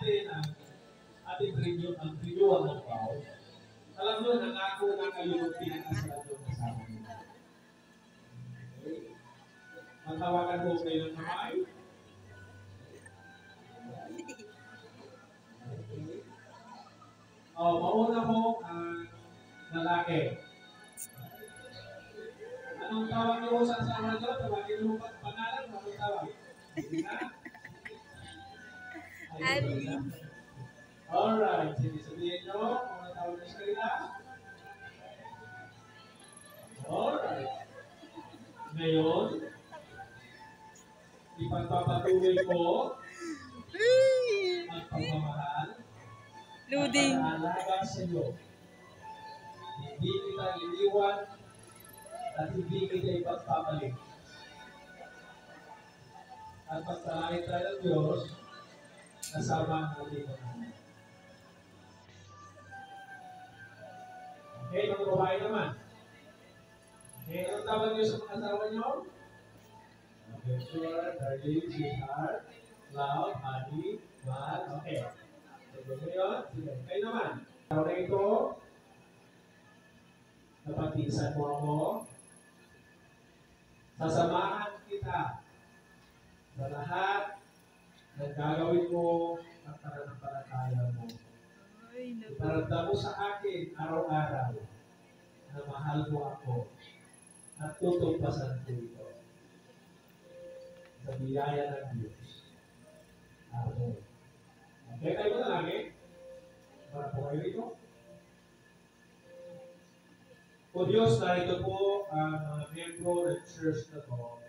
natin ang ating renewal ng vows. Alam nyo, nangako na kayo ng pinakasalan nyo kasama nyo. Okay? Matawagan po kayo ng kamay. Okay. Mauna po ang lalaki. Anong tawag niyo sa asawa nyo? Tawagin mo pa pangalan, anong tawag? Alvin. Alright, sige, sabihin nyo, kung anong tawag niyo sa kanila. Alright. Ngayon, ipagpapatuloy ko ang pagmamahal Loading. at pag-aalaga sa iyo. Hindi kita iniwan at hindi kita ipagpapalik. At pagpalain tayo ng Diyos, kasama ang ating pagmamahal. Okay, mga babae naman. Okay, anong tawag niyo sa mga asawa niyo? Okay, sure, darling, sweetheart, love, honey, mahal. Okay. Sige mo yun? Sige. Kayo naman. Tawag na ito, napagtiisan mo ako, sasamahan kita sa lahat ng gagawin mo at pananampalataya mo. Iparamdam mo sa akin araw-araw na mahal mo ako at tutugpasan ko ito sa biyaya ng Diyos. Amen. Okay, tayo mo na lagi. Para po kayo ito. O Diyos, narito po ang mga membro ng church na to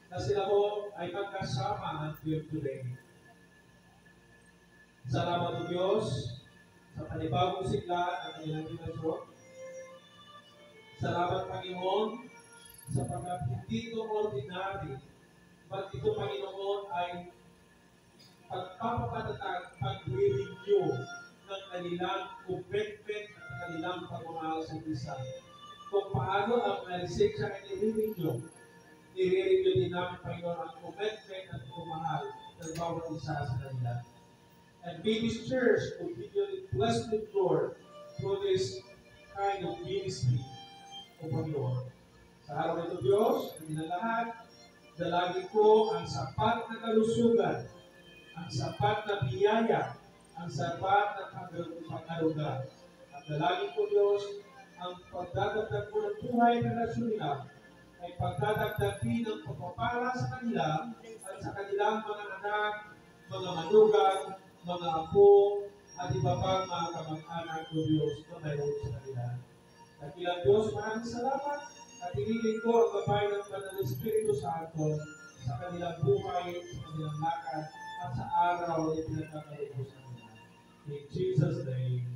na sila po ay magkasama until today. Salamat o Diyos sa panibagong sigla ng kanilang ginasyon. Salamat, Panginoon, sa pagkat hindi ito ordinary, but ito, Panginoon, ay pagpapatatag, pag-renew ng kanilang commitment at kanilang pagmamahal sa isa. Kung paano ang lisensya ay nire-renew din namin, Panginoon, ang commitment at pagmamahal ng bawat isa sa kanila. And may this church continually bless the Lord through this kind of ministry o Panginoon. Sa araw na ito, Diyos, ang lahat, dalangin ko ang sapat na kalusugan, ang sapat na biyaya, ang sapat na pag-aruga. At dalangin ko, Diyos, ang pagdadagdag ko ng buhay na relasyon nila ay pagdadagdag din ng pagpapala sa kanila at sa kanilang mga anak, mga manugang, mga apo, at iba pang mga kamag-anak ko, Diyos, na mayroon sa kanila. Dakilang Diyos, maraming salamat at hiniling ko ang gabay ng Banal na Espiritu Santo sa kanilang buhay, sa kanilang lakad, at sa araw na pinagkakaroon sa kanila. In Jesus' name,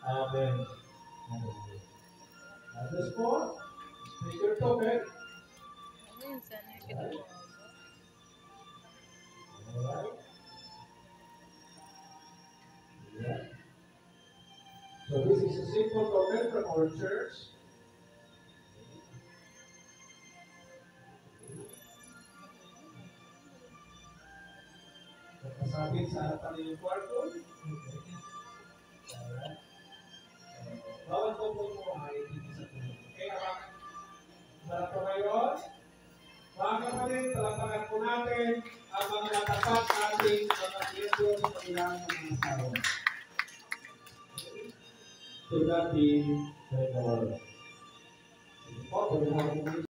Amen. Amen. At this point, speaker topic. Alright. Yeah. So this is a simple topic from our church. Nakasabit sa harapan ng kwarto. Alright. Bawat topo mo ay hindi sa tuloy. Okay, para po ngayon, mga kapatid, talapakan po natin ang mga natapat nating mga miyembro sa kanilang mga asawa. To God be the glory.